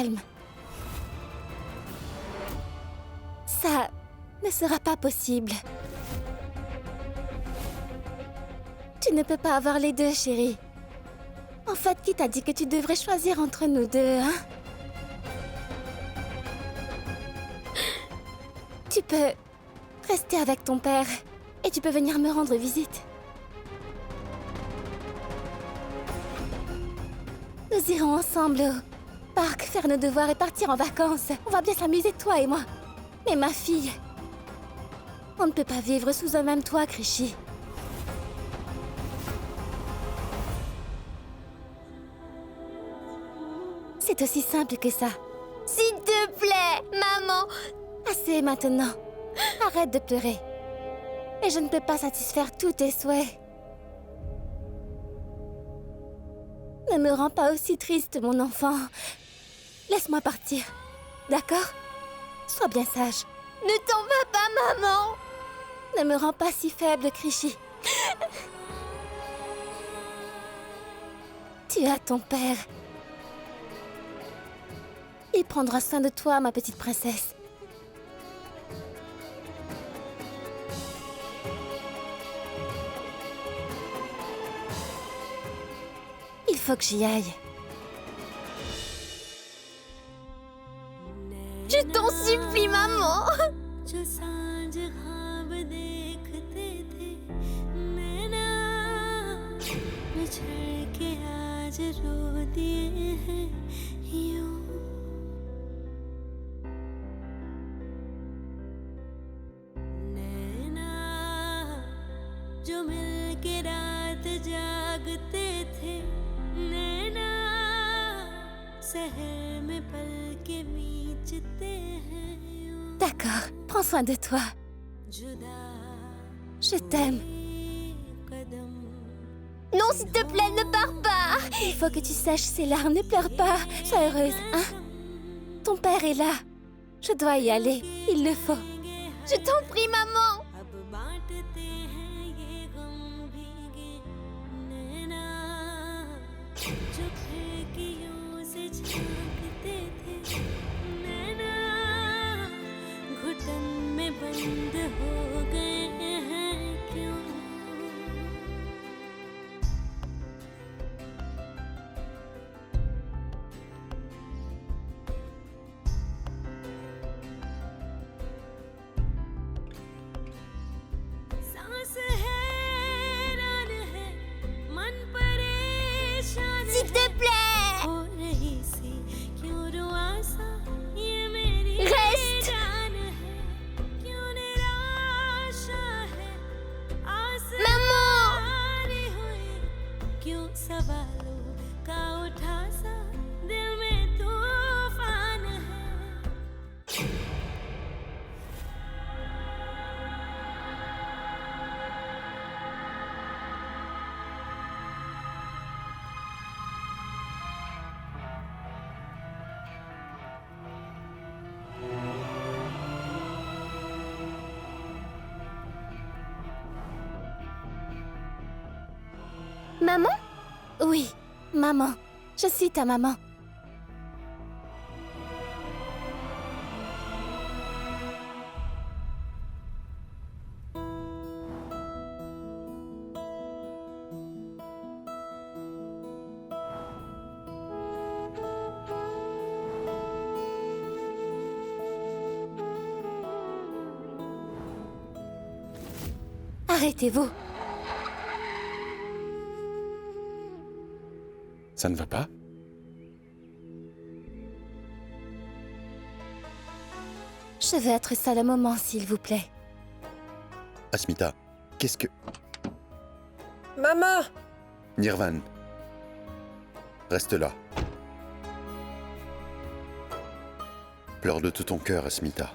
calme. Ça ne sera pas possible. Tu ne peux pas avoir les deux, chérie. En fait, qui t'a dit que tu devrais choisir entre nous deux, hein? Tu peux rester avec ton père et tu peux venir me rendre visite. Nous irons ensemble au parc faire nos devoirs et partir en vacances. On va bien s'amuser, toi et moi. Mais ma fille, on ne peut pas vivre sous un même toit, Krishi. C'est aussi simple que ça. S'il te plaît, maman! Assez maintenant. Arrête de pleurer. Et je ne peux pas satisfaire tous tes souhaits. Ne me rends pas aussi triste, mon enfant. Laisse-moi partir. D'accord? Sois bien sage. Ne t'en vas pas, maman! Ne me rends pas si faible, Krishi. Tu as ton père. Il prendra soin de toi, ma petite princesse. Il faut que j'y aille. Je t'en supplie, maman! जो मिलके रात जागते थे नैना शहर में पल के बीचते हैं D'accord, prends soin de toi. Je t'aime. Non, s'il te plaît, ne pars pas! Il faut que tu sèches ces larmes, ne pleure pas. Sois heureuse, hein? Ton père est là. Je dois y aller, il le faut. Je t'en prie, maman! अब बांटते हैं ये गम भीगे नैना जो खिड़कियों से झांकते थे नैना घुटन में बंद हो गए हैं क्यों सांस हैरान है मन परेशान S'il te plaît! हो रही सी क्यों रुआसा ये मेरी Reste! जान है क्यों निराशा है Maman! आसमानी हुई क्यों सवालों का उठा सा दिल में तूफान है Maman? Oui, maman. Je suis ta maman. Arrêtez-vous. Ça ne va pas? Je veux être seule un moment, s'il vous plaît. Asmita, qu'est-ce que... Maman! Nirvan, reste là. Pleure de tout ton cœur, Asmita.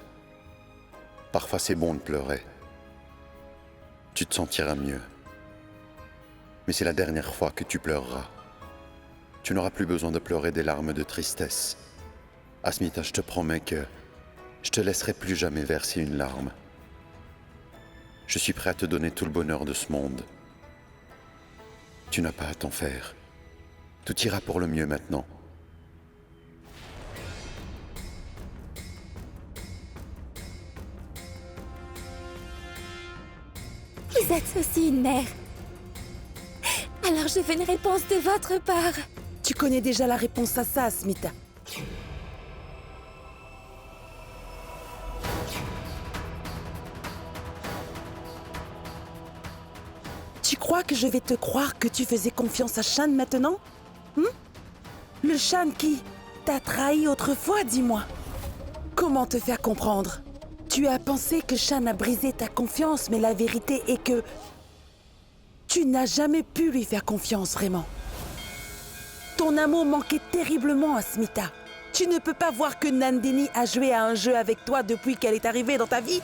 Parfois c'est bon de pleurer. Tu te sentiras mieux. Mais c'est la dernière fois que tu pleureras. Tu n'auras plus besoin de pleurer des larmes de tristesse. Asmita, je te promets que je te laisserai plus jamais verser une larme. Je suis prêt à te donner tout le bonheur de ce monde. Tu n'as pas à t'en faire. Tout ira pour le mieux maintenant. Vous êtes aussi une mère. Alors je veux une réponse de votre part. Tu connais déjà la réponse à ça, Asmita. Tu crois que je vais te croire que tu faisais confiance à Shan maintenant? Le Shan qui t'a trahi autrefois, dis-moi. Comment te faire comprendre? Tu as pensé que Shan a brisé ta confiance, mais la vérité est que tu n'as jamais pu lui faire confiance vraiment. Ton amour manquait terriblement à Asmita. Tu ne peux pas voir que Nandini a joué à un jeu avec toi depuis qu'elle est arrivée dans ta vie.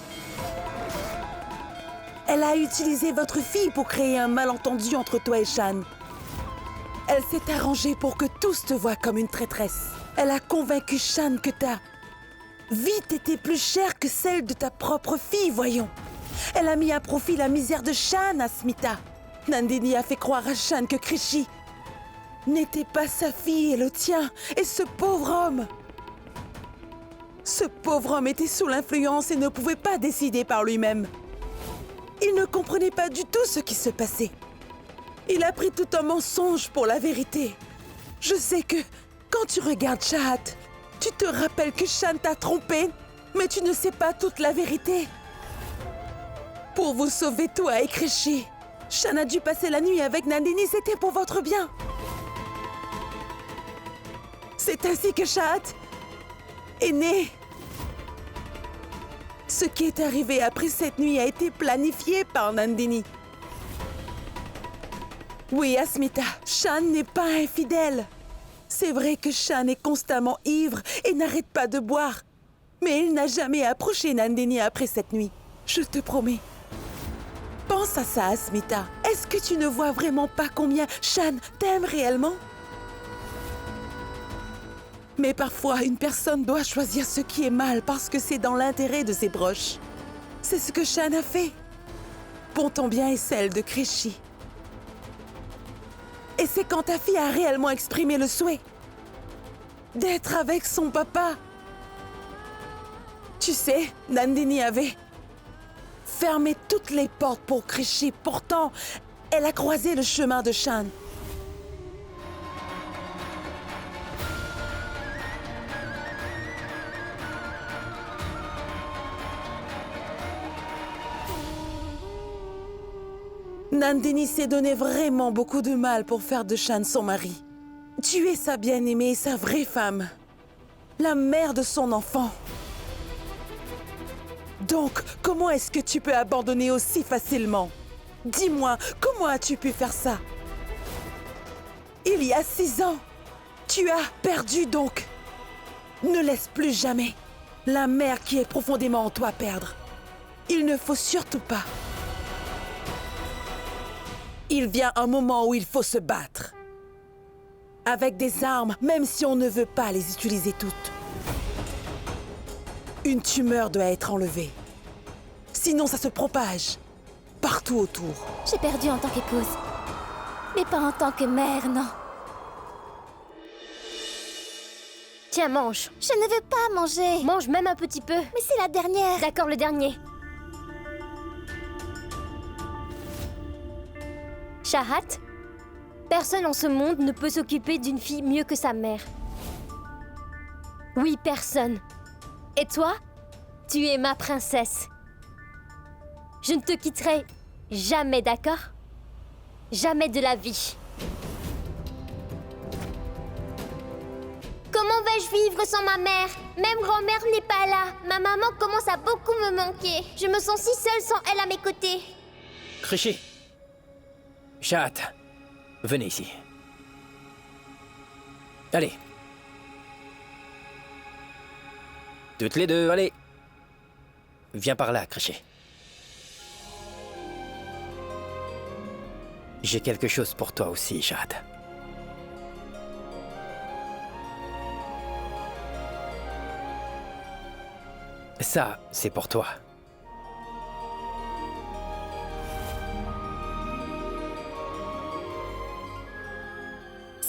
Elle a utilisé votre fille pour créer un malentendu entre toi et Shan. Elle s'est arrangée pour que tous te voient comme une traîtresse. Elle a convaincu Shan que ta vie t'était plus chère que celle de ta propre fille, voyons. Elle a mis à profit la misère de Shan, Asmita. Nandini a fait croire à Shan que Krishi n'était pas sa fille et le tien. Et ce pauvre homme était sous l'influence et ne pouvait pas décider par lui-même. Il ne comprenait pas du tout ce qui se passait. Il a pris tout un mensonge pour la vérité. Je sais que quand tu regardes Chahat, tu te rappelles que Shan t'a trompé, mais tu ne sais pas toute la vérité. Pour vous sauver toi et Krishi, Shan a dû passer la nuit avec Nandini, c'était pour votre bien. C'est ainsi que Chahat est né. Ce qui est arrivé après cette nuit a été planifié par Nandini. Oui, Asmita, Shan n'est pas infidèle. C'est vrai que Shan est constamment ivre et n'arrête pas de boire. Mais il n'a jamais approché Nandini après cette nuit. Je te promets. Pense à ça, Asmita. Est-ce que tu ne vois vraiment pas combien Shan t'aime réellement? Mais parfois, une personne doit choisir ce qui est mal parce que c'est dans l'intérêt de ses proches. C'est ce que Shan a fait. Pour ton bien et celle de Krishi. Et c'est quand ta fille a réellement exprimé le souhait d'être avec son papa. Tu sais, Nandini avait fermé toutes les portes pour Krishi. Pourtant, elle a croisé le chemin de Shan. Nandini s'est donné vraiment beaucoup de mal pour faire de Shan son mari. Tuer sa bien-aimée et sa vraie femme. La mère de son enfant. Donc, comment est-ce que tu peux abandonner aussi facilement? Dis-moi, comment as-tu pu faire ça? Il y a 6 ans, tu as perdu donc. Ne laisse plus jamais la mère qui est profondément en toi perdre. Il ne faut surtout pas. Il vient un moment où il faut se battre. Avec des armes, même si on ne veut pas les utiliser toutes. Une tumeur doit être enlevée. Sinon, ça se propage partout autour. J'ai perdu en tant qu'épouse. Mais pas en tant que mère, non. Tiens, mange. Je ne veux pas manger. Mange même un petit peu. Mais c'est la dernière. D'accord, le dernier. Chahat, personne en ce monde ne peut s'occuper d'une fille mieux que sa mère. Oui, personne. Et toi, tu es ma princesse. Je ne te quitterai jamais, d'accord? Jamais de la vie. Comment vais-je vivre sans ma mère? Même grand-mère n'est pas là. Ma maman commence à beaucoup me manquer. Je me sens si seule sans elle à mes côtés. Krishi. Chahat, venez ici. Allez. Toutes les deux, allez. Viens par là, Krishi. J'ai quelque chose pour toi aussi, Chahat. Ça, c'est pour toi.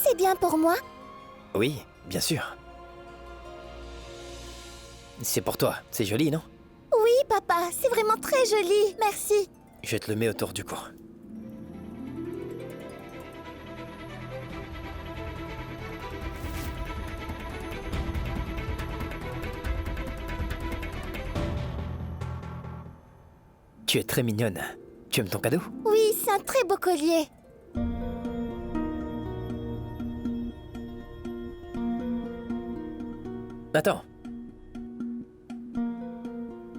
C'est bien pour moi? Oui, bien sûr. C'est pour toi, c'est joli, non? Oui, papa, c'est vraiment très joli. Merci. Je te le mets autour du cou. Tu es très mignonne. Tu aimes ton cadeau? Oui, c'est un très beau collier. Attends.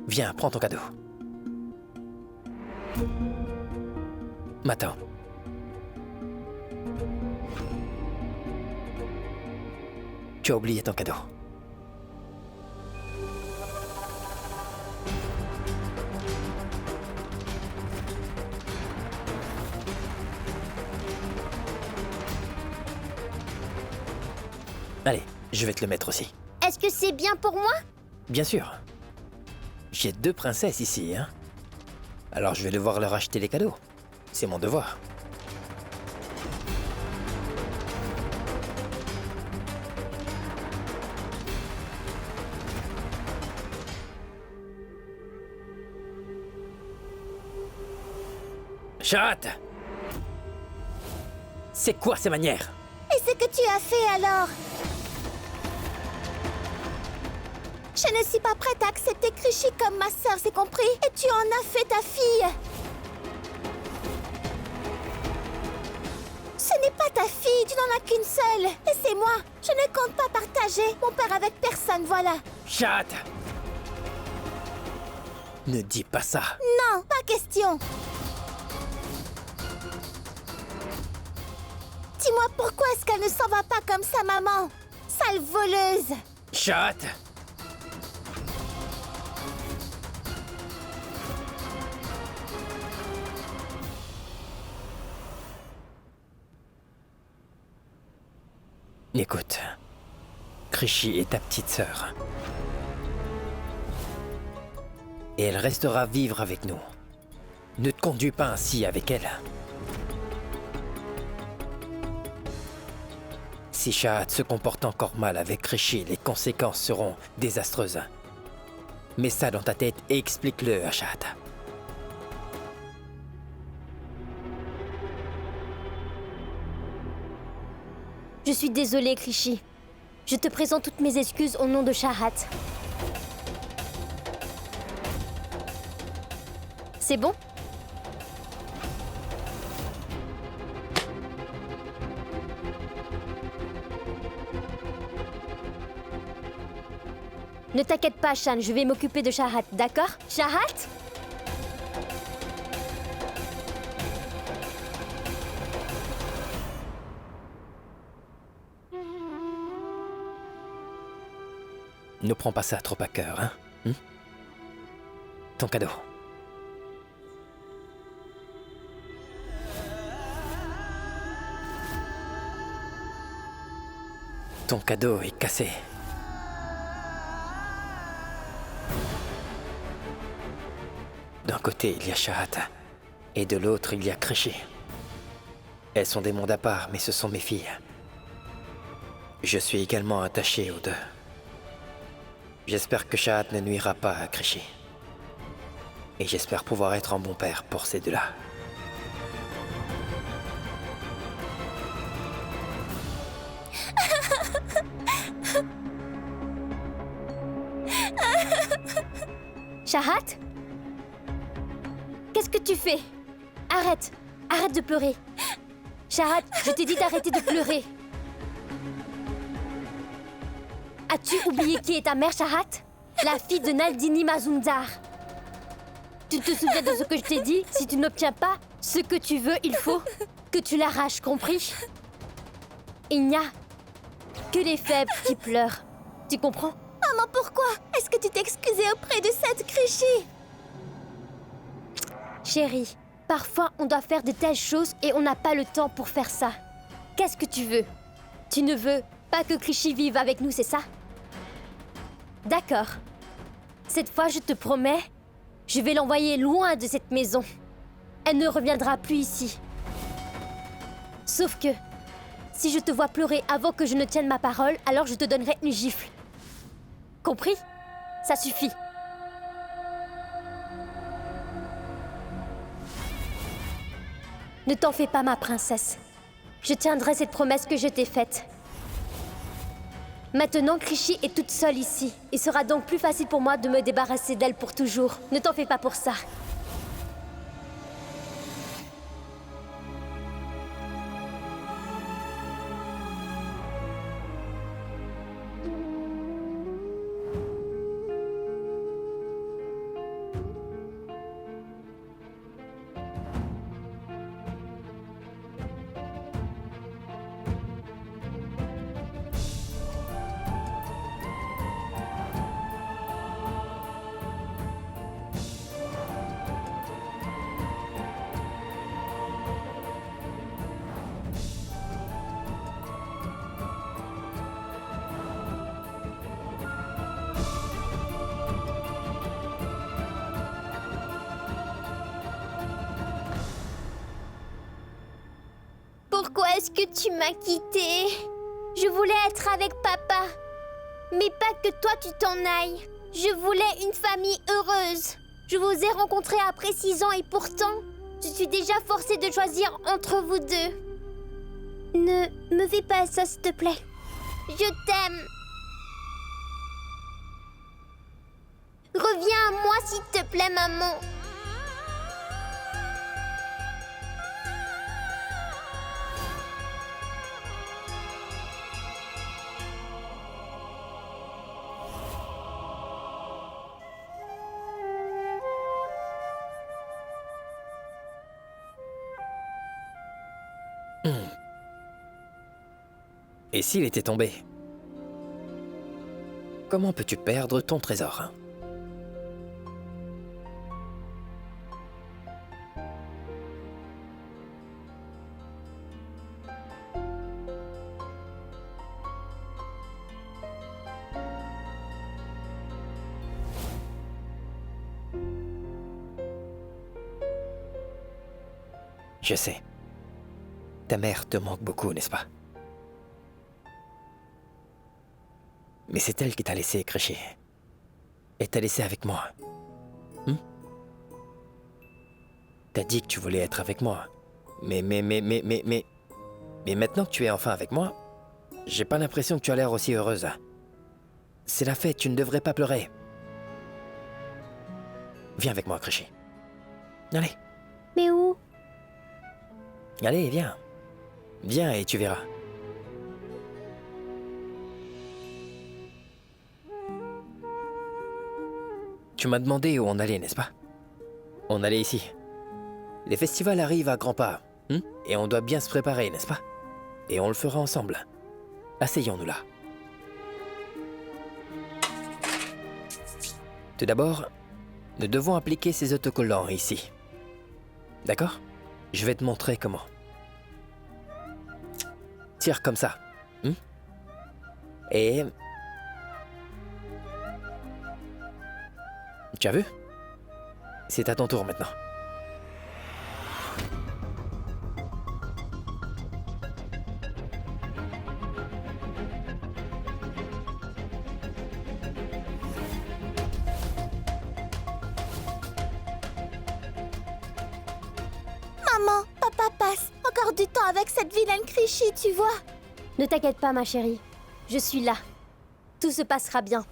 Viens, prends ton cadeau. M'attends. Tu as oublié ton cadeau. Allez, je vais te le mettre aussi. Est-ce que c'est bien pour moi? Bien sûr. J'ai 2 princesses ici, hein. Alors je vais devoir leur acheter les cadeaux. C'est mon devoir. Chat! C'est quoi ces manières? Et ce que tu as fait alors? Je ne suis pas prête à accepter Krishy comme ma sœur, c'est compris? Et tu en as fait ta fille. Ce n'est pas ta fille, tu n'en as qu'une seule. Laissez-moi, je ne compte pas partager mon père avec personne, voilà. Chat! Ne dis pas ça. Non, pas question. Dis-moi pourquoi est-ce qu'elle ne s'en va pas comme sa maman? Sale voleuse. Chat! Écoute, Krishy est ta petite sœur. Et elle restera vivre avec nous. Ne te conduis pas ainsi avec elle. Si Shahat se comporte encore mal avec Krishy, les conséquences seront désastreuses. Mets ça dans ta tête et explique-le à Shahat. Je suis désolée, Krishy. Je te présente toutes mes excuses au nom de Shahat. C'est bon? Ne t'inquiète pas, Shan, je vais m'occuper de Shahat, d'accord? Shahat? Ne prends pas ça trop à cœur, hein? Ton cadeau. Ton cadeau est cassé. D'un côté, il y a Shahat, et de l'autre, il y a Krishy. Elles sont des mondes à part, mais ce sont mes filles. Je suis également attaché aux deux. J'espère que Shahat ne nuira pas à Krishy. Et j'espère pouvoir être un bon père pour ces deux-là. Shahat? Qu'est-ce que tu fais? Arrête! Arrête de pleurer! Shahat, je t'ai dit d'arrêter de pleurer! As-tu oublié qui est ta mère, Shahat? La fille de Naldini Mazumdar. Tu te souviens de ce que je t'ai dit? Si tu n'obtiens pas ce que tu veux, il faut que tu l'arraches, compris? Il n'y a que les faibles qui pleurent. Tu comprends? Maman, pourquoi est-ce que tu t'es excusée auprès de cette Krishy? Chérie, parfois on doit faire de telles choses et on n'a pas le temps pour faire ça. Qu'est-ce que tu veux? Tu ne veux pas que Krishy vive avec nous, c'est ça? D'accord. Cette fois, je te promets, je vais l'envoyer loin de cette maison. Elle ne reviendra plus ici. Sauf que, si je te vois pleurer avant que je ne tienne ma parole, alors je te donnerai une gifle. Compris? Ça suffit. Ne t'en fais pas, ma princesse. Je tiendrai cette promesse que je t'ai faite. Maintenant, Krishy est toute seule ici. Il sera donc plus facile pour moi de me débarrasser d'elle pour toujours. Ne t'en fais pas pour ça. Pourquoi est-ce que tu m'as quittée? Je voulais être avec papa. Mais pas que toi tu t'en ailles. Je voulais une famille heureuse. Je vous ai rencontrés après 6 ans et pourtant, je suis déjà forcée de choisir entre vous deux. Ne me fais pas ça, s'il te plaît. Je t'aime. Reviens à moi, s'il te plaît, maman. Et s'il était tombé? Comment peux-tu perdre ton trésor, hein? Je sais. Ta mère te manque beaucoup, n'est-ce pas? Mais c'est elle qui t'a laissé Krishy. Et t'a laissé avec moi. T'as dit que tu voulais être avec moi. Mais maintenant que tu es enfin avec moi, j'ai pas l'impression que tu as l'air aussi heureuse. C'est la fête, tu ne devrais pas pleurer. Viens avec moi, Krishy. Allez. Mais où? Allez, viens. Viens et tu verras. Tu m'as demandé où on allait, n'est-ce pas? On allait ici. Les festivals arrivent à grands pas, et on doit bien se préparer, n'est-ce pas? Et on le fera ensemble. Asseyons-nous là. Tout d'abord, nous devons appliquer ces autocollants ici. D'accord? Je vais te montrer comment. Tire comme ça. Et... Tu as vu? C'est à ton tour maintenant. Maman, papa passe encore du temps avec cette vilaine Krishy, tu vois. Ne t'inquiète pas, ma chérie. Je suis là. Tout se passera bien.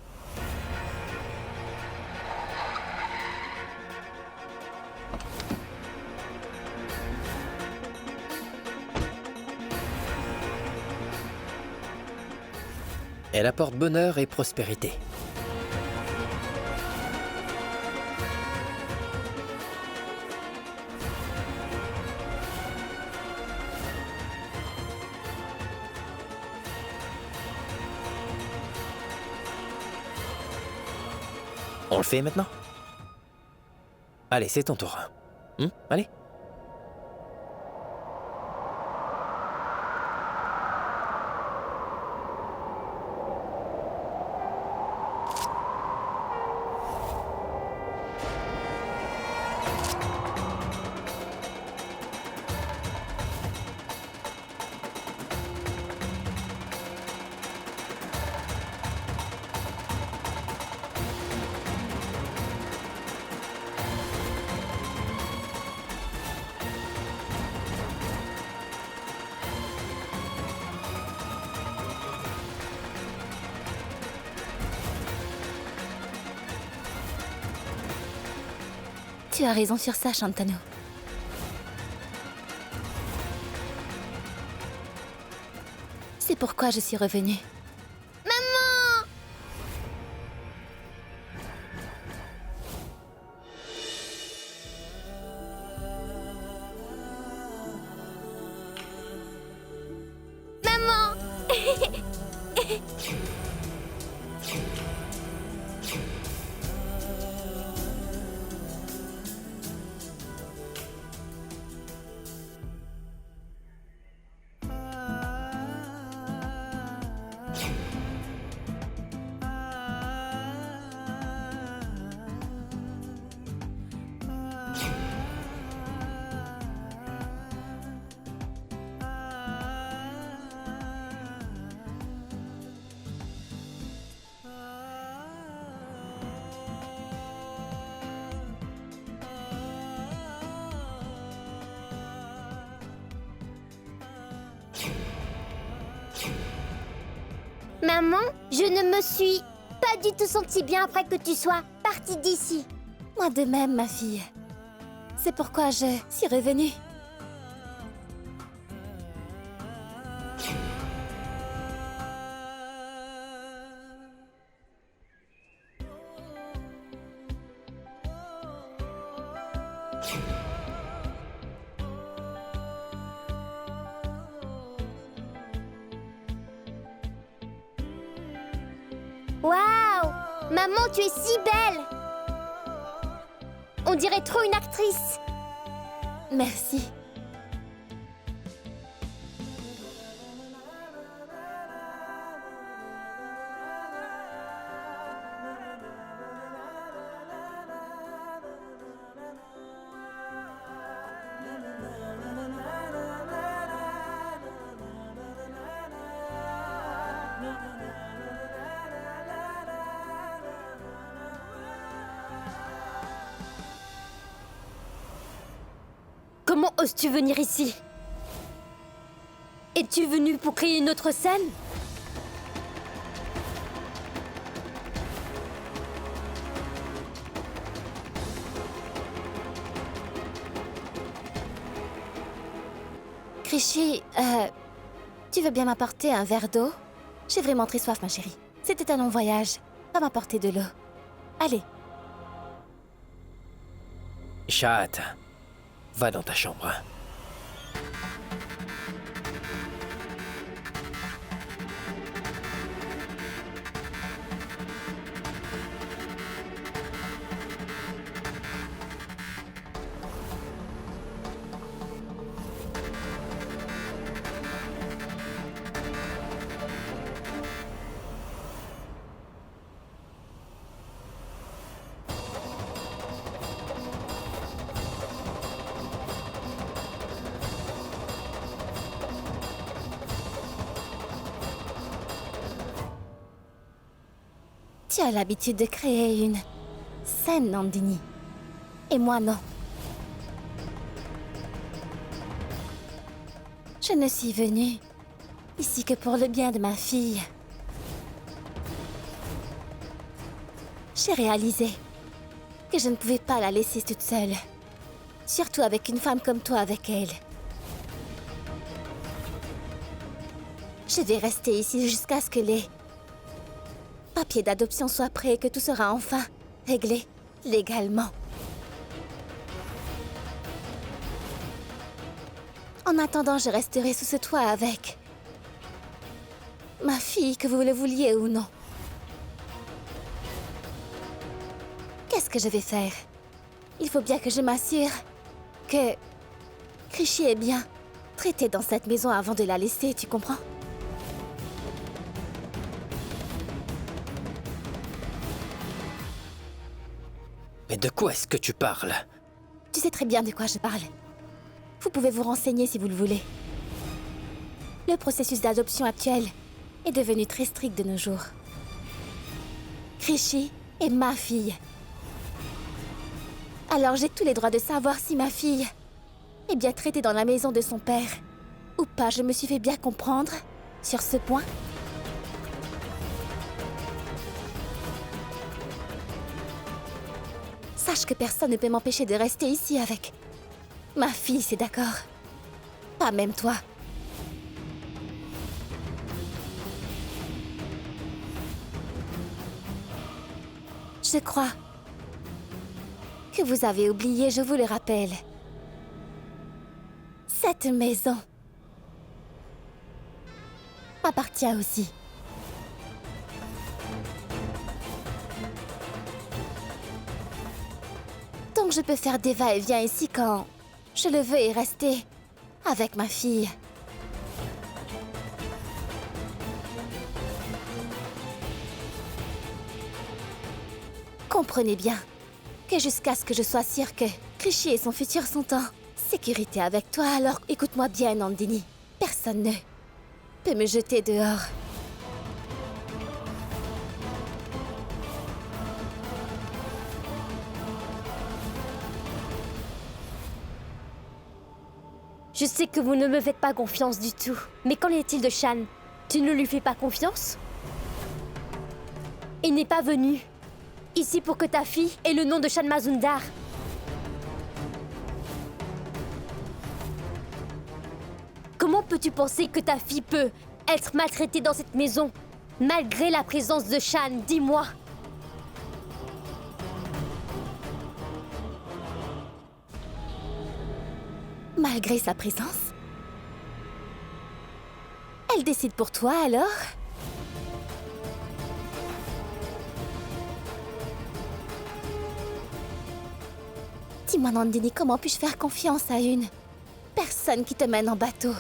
Elle apporte bonheur et prospérité. On le fait maintenant? Allez, c'est ton tour. Allez. Tu as raison sur ça, Shantanu. C'est pourquoi je suis revenue. Maman! Maman! Maman, je ne me suis pas du tout sentie bien après que tu sois partie d'ici. Moi de même, ma fille. C'est pourquoi je suis revenue. Waouh! Maman, tu es si belle! On dirait trop une actrice. Merci. Comment oses-tu venir ici? Es-tu venu pour créer une autre scène? Krishi, tu veux bien m'apporter un verre d'eau? J'ai vraiment très soif, ma chérie. C'était un long voyage. Va m'apporter de l'eau. Allez. Shahat, va dans ta chambre. Tu as l'habitude de créer une scène, Nandini. Et moi, non. Je ne suis venue ici que pour le bien de ma fille. J'ai réalisé que je ne pouvais pas la laisser toute seule. Surtout avec une femme comme toi avec elle. Je vais rester ici jusqu'à ce que les papiers d'adoption soient prêts et que tout sera enfin réglé légalement. En attendant, je resterai sous ce toit avec ma fille, que vous le vouliez ou non. Qu'est-ce que je vais faire? Il faut bien que je m'assure que Krishi est bien traitée dans cette maison avant de la laisser, tu comprends? Mais de quoi est-ce que tu parles? Tu sais très bien de quoi je parle. Vous pouvez vous renseigner si vous le voulez. Le processus d'adoption actuel est devenu très strict de nos jours. Krishi est ma fille. Alors j'ai tous les droits de savoir si ma fille est bien traitée dans la maison de son père ou pas. Je me suis fait bien comprendre sur ce point. Sache que personne ne peut m'empêcher de rester ici avec ma fille, c'est d'accord? Pas même toi. Je crois que vous avez oublié, je vous le rappelle. Cette maison m'appartient aussi. Donc je peux faire des va-et-vient ici quand je le veux et rester avec ma fille. Comprenez bien que jusqu'à ce que je sois sûre que Krishy et son futur sont en sécurité avec toi, alors écoute-moi bien, Nandini. Personne ne peut me jeter dehors. Je sais que vous ne me faites pas confiance du tout. Mais qu'en est-il de Shan? Tu ne lui fais pas confiance? Il n'est pas venu ici pour que ta fille ait le nom de Shan Mazumdar. Comment peux-tu penser que ta fille peut être maltraitée dans cette maison, malgré la présence de Shan? Dis-moi. Malgré sa présence? Elle décide pour toi, alors? Dis-moi, Nandini, comment puis-je faire confiance à une personne qui te mène en bateau?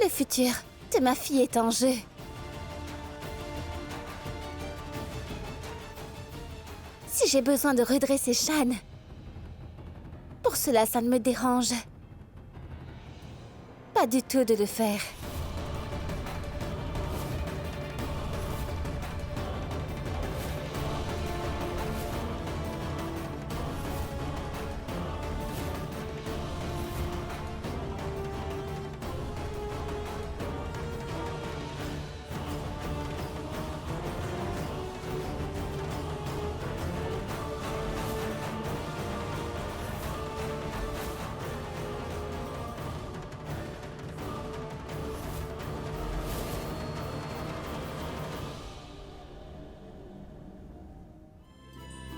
Le futur de ma fille est en jeu. Si j'ai besoin de redresser Shan, pour cela, ça ne me dérange pas du tout de le faire.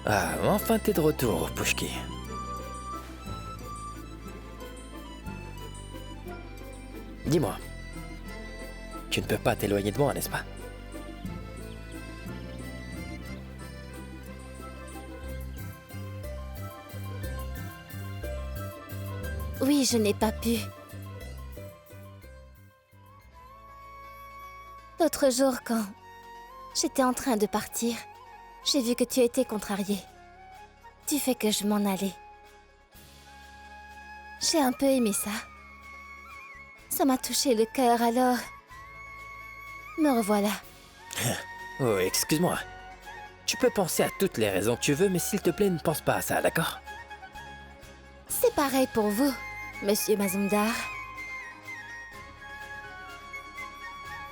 Ah, enfin t'es de retour, Pushki. Dis-moi, tu ne peux pas t'éloigner de moi, n'est-ce pas? Oui, je n'ai pas pu. L'autre jour, quand j'étais en train de partir, j'ai vu que tu étais contrarié. Tu fais que je m'en allais. J'ai un peu aimé ça. Ça m'a touché le cœur, alors... Me revoilà. Oh, excuse-moi. Tu peux penser à toutes les raisons que tu veux, mais s'il te plaît, ne pense pas à ça, d'accord? C'est pareil pour vous, Monsieur Mazumdar.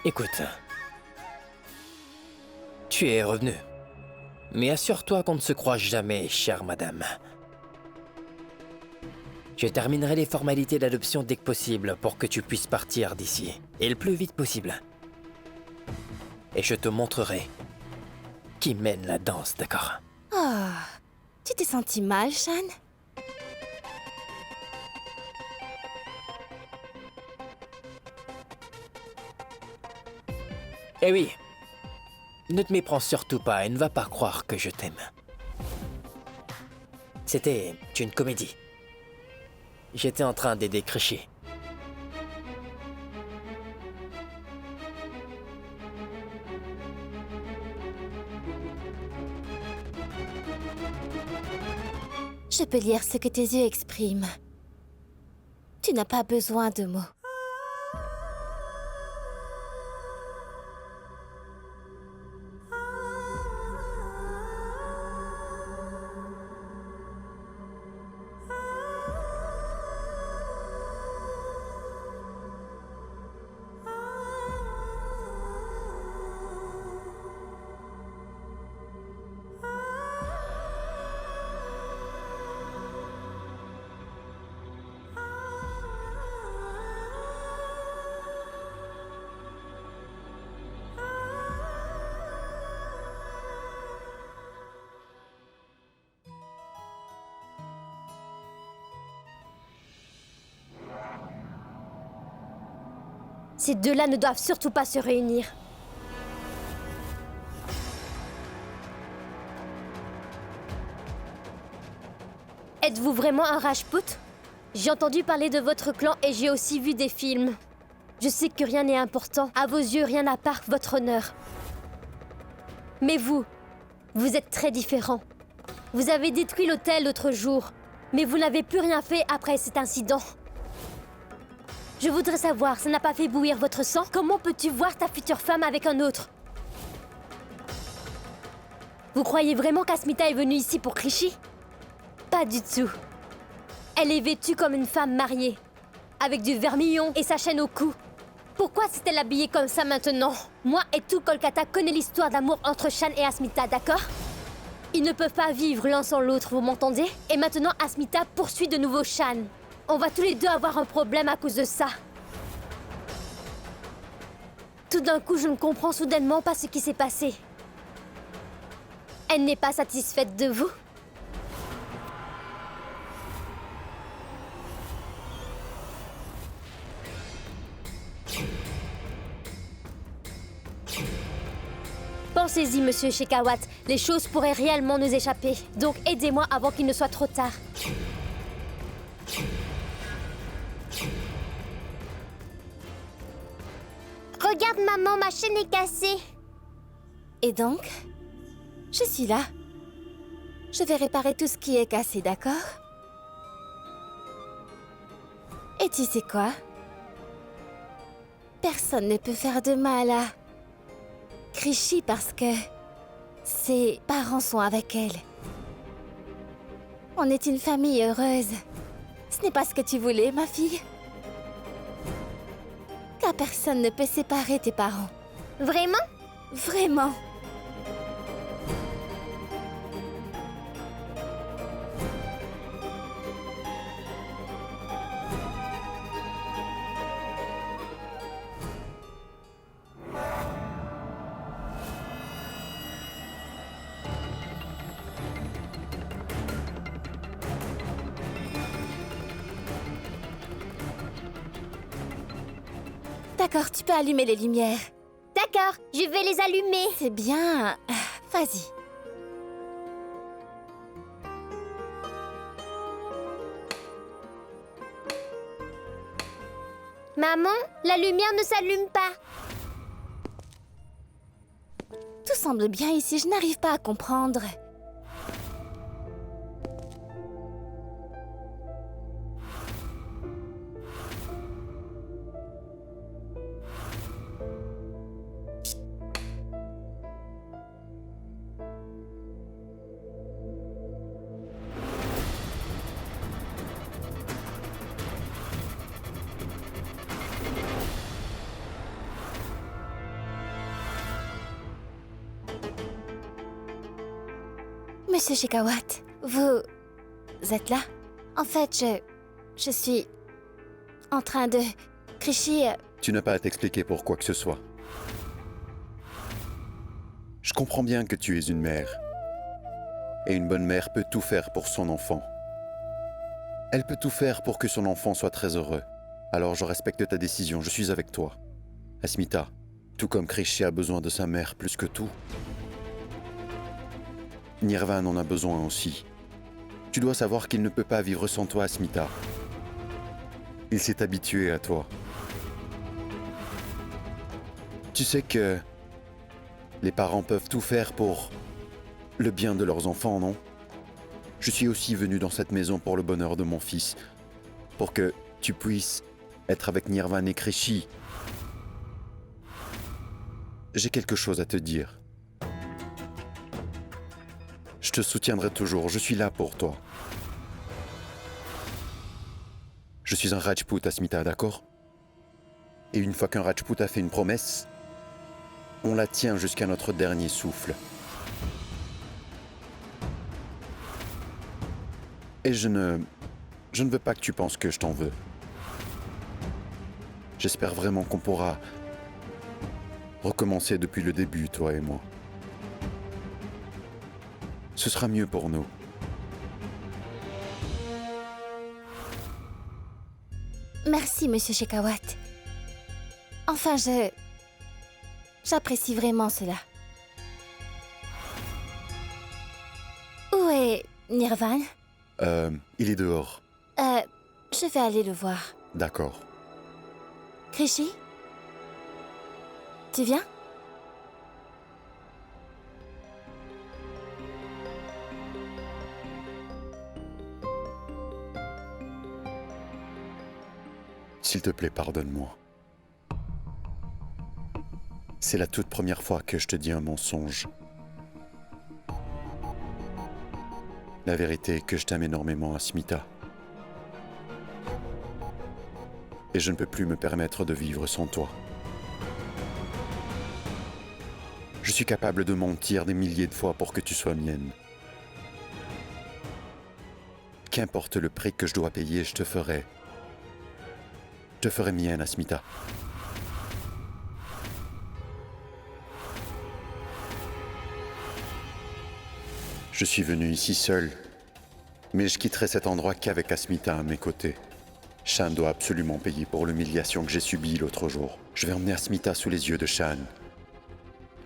Écoute. Tu es revenu. Mais assure-toi qu'on ne se croise jamais, chère madame. Je terminerai les formalités d'adoption dès que possible pour que tu puisses partir d'ici. Et le plus vite possible. Et je te montrerai qui mène la danse, d'accord? Oh, tu t'es senti mal, Shan? Eh oui. Ne te méprends surtout pas et ne va pas croire que je t'aime. C'était une comédie. J'étais en train d'aider Krishy. Je peux lire ce que tes yeux expriment. Tu n'as pas besoin de mots. Ces deux-là ne doivent surtout pas se réunir. Êtes-vous vraiment un Rajput? J'ai entendu parler de votre clan et j'ai aussi vu des films. Je sais que rien n'est important. À vos yeux, rien n'a part votre honneur. Mais vous êtes très différent. Vous avez détruit l'hôtel l'autre jour, mais vous n'avez plus rien fait après cet incident. Je voudrais savoir, ça n'a pas fait bouillir votre sang? Comment peux-tu voir ta future femme avec un autre? Vous croyez vraiment qu'Asmita est venue ici pour Krishi? Pas du tout. Elle est vêtue comme une femme mariée, avec du vermillon et sa chaîne au cou. Pourquoi s'est-elle habillée comme ça maintenant? Moi et tout Kolkata connaît l'histoire d'amour entre Shan et Asmita, d'accord? Ils ne peuvent pas vivre l'un sans l'autre, vous m'entendez? Et maintenant, Asmita poursuit de nouveau Shan. On va tous les deux avoir un problème à cause de ça. Tout d'un coup, je ne comprends soudainement pas ce qui s'est passé. Elle n'est pas satisfaite de vous? Pensez-y, monsieur Shekhawat. Les choses pourraient réellement nous échapper. Donc aidez-moi avant qu'il ne soit trop tard. Regarde maman, ma chaîne est cassée. Et donc, je suis là. Je vais réparer tout ce qui est cassé, d'accord? Et tu sais quoi? Personne ne peut faire de mal à Krishi parce que ses parents sont avec elle. On est une famille heureuse. Ce n'est pas ce que tu voulais, ma fille. Car personne ne peut séparer tes parents. Vraiment? Vraiment. D'accord, tu peux allumer les lumières. D'accord, je vais les allumer. C'est bien. Vas-y. Maman, la lumière ne s'allume pas. Tout semble bien ici, je n'arrive pas à comprendre. Monsieur Shekhawat, vous êtes là? En fait, je suis en train de... Krishi... Tu n'as pas à t'expliquer pour quoi que ce soit. Je comprends bien que tu es une mère. Et une bonne mère peut tout faire pour son enfant. Elle peut tout faire pour que son enfant soit très heureux. Alors je respecte ta décision, je suis avec toi. Asmita, tout comme Krishi a besoin de sa mère plus que tout, Nirvan en a besoin aussi. Tu dois savoir qu'il ne peut pas vivre sans toi, Asmita. Il s'est habitué à toi. Tu sais que les parents peuvent tout faire pour le bien de leurs enfants, non? Je suis aussi venu dans cette maison pour le bonheur de mon fils, pour que tu puisses être avec Nirvan et Krishi. J'ai quelque chose à te dire. Je te soutiendrai toujours, je suis là pour toi. Je suis un Rajput, Asmita, d'accord? Et une fois qu'un Rajput a fait une promesse, on la tient jusqu'à notre dernier souffle. Et je ne veux pas que tu penses que je t'en veux. J'espère vraiment qu'on pourra recommencer depuis le début, toi et moi. Ce sera mieux pour nous. Merci, Monsieur Shekhawat. Enfin, j'apprécie vraiment cela. Où est Nirvan? Il est dehors. Je vais aller le voir. D'accord. Krishi? Tu viens? S'il te plaît, pardonne-moi. C'est la toute première fois que je te dis un mensonge. La vérité est que je t'aime énormément, Asmita. Et je ne peux plus me permettre de vivre sans toi. Je suis capable de mentir des milliers de fois pour que tu sois mienne. Qu'importe le prix que je dois payer, je te ferai. Je te ferai mienne, Asmita. Je suis venu ici seul, mais je quitterai cet endroit qu'avec Asmita à mes côtés. Shan doit absolument payer pour l'humiliation que j'ai subie l'autre jour. Je vais emmener Asmita sous les yeux de Shan.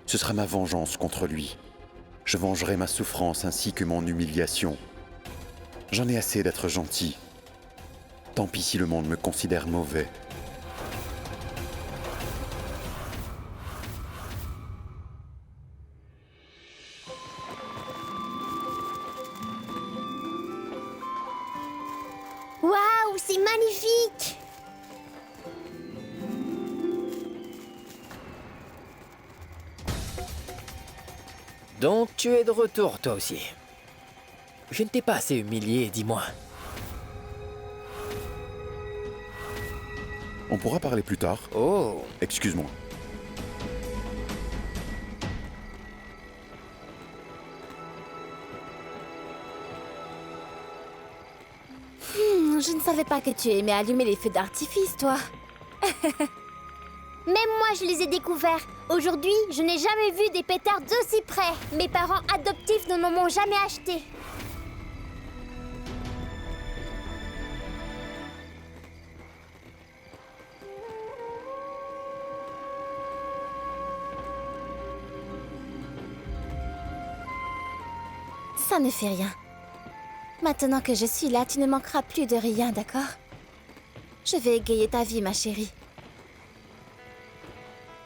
Ce sera ma vengeance contre lui. Je vengerai ma souffrance ainsi que mon humiliation. J'en ai assez d'être gentil. Tant pis si le monde me considère mauvais. Waouh, c'est magnifique! Donc tu es de retour, toi aussi. Je ne t'ai pas assez humilié, dis-moi. On pourra parler plus tard. Oh, Excuse-moi. Je ne savais pas que tu aimais allumer les feux d'artifice, toi. Même moi, je les ai découverts. Aujourd'hui, je n'ai jamais vu des pétards d'aussi près. Mes parents adoptifs ne m'en ont jamais acheté. Ça ne fait rien. Maintenant que je suis là, tu ne manqueras plus de rien, d'accord? Je vais égayer ta vie, ma chérie.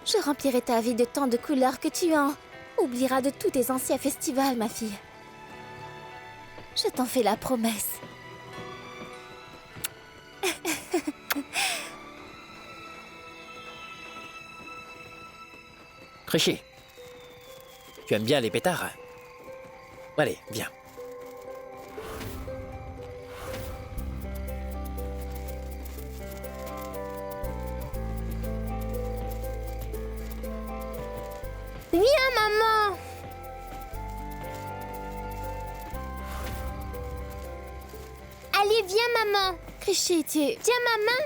Je remplirai ta vie de tant de couleurs que tu en oublieras de tous tes anciens festivals, ma fille. Je t'en fais la promesse. Krishi, tu aimes bien les pétards? Allez, viens. Viens, maman! Allez, viens, maman! Krishi, tu... Tiens ma main!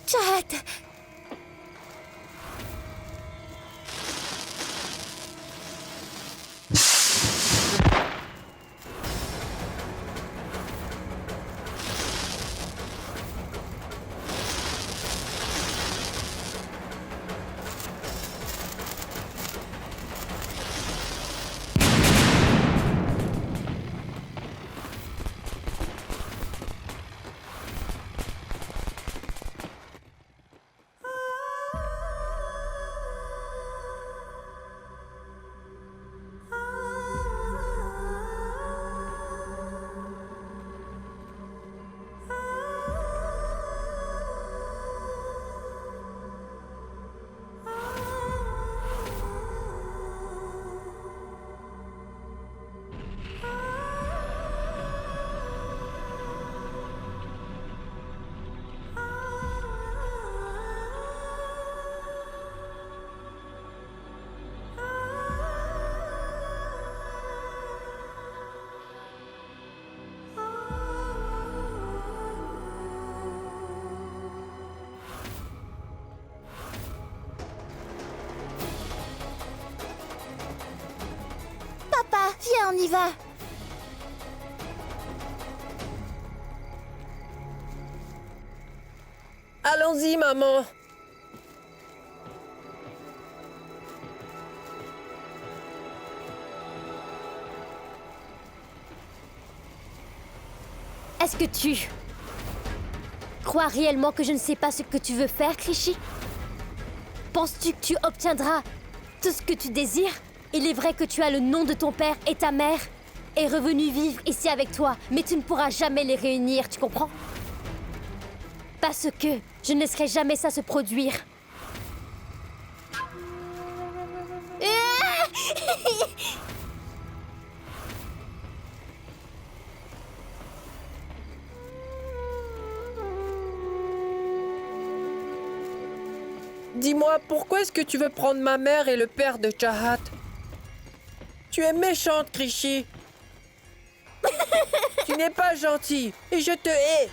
Chahat! on y va. Allons-y, maman. Est-ce que tu crois réellement que je ne sais pas ce que tu veux faire, Krishy? Penses-tu que tu obtiendras tout ce que tu désires? Il est vrai que tu as le nom de ton père et ta mère est revenu vivre ici avec toi, mais tu ne pourras jamais les réunir, tu comprends? Parce que je ne laisserai jamais ça se produire. Dis-moi, pourquoi est-ce que tu veux prendre ma mère et le père de Chahat? Tu es méchante, Krishy. Tu n'es pas gentille et je te hais.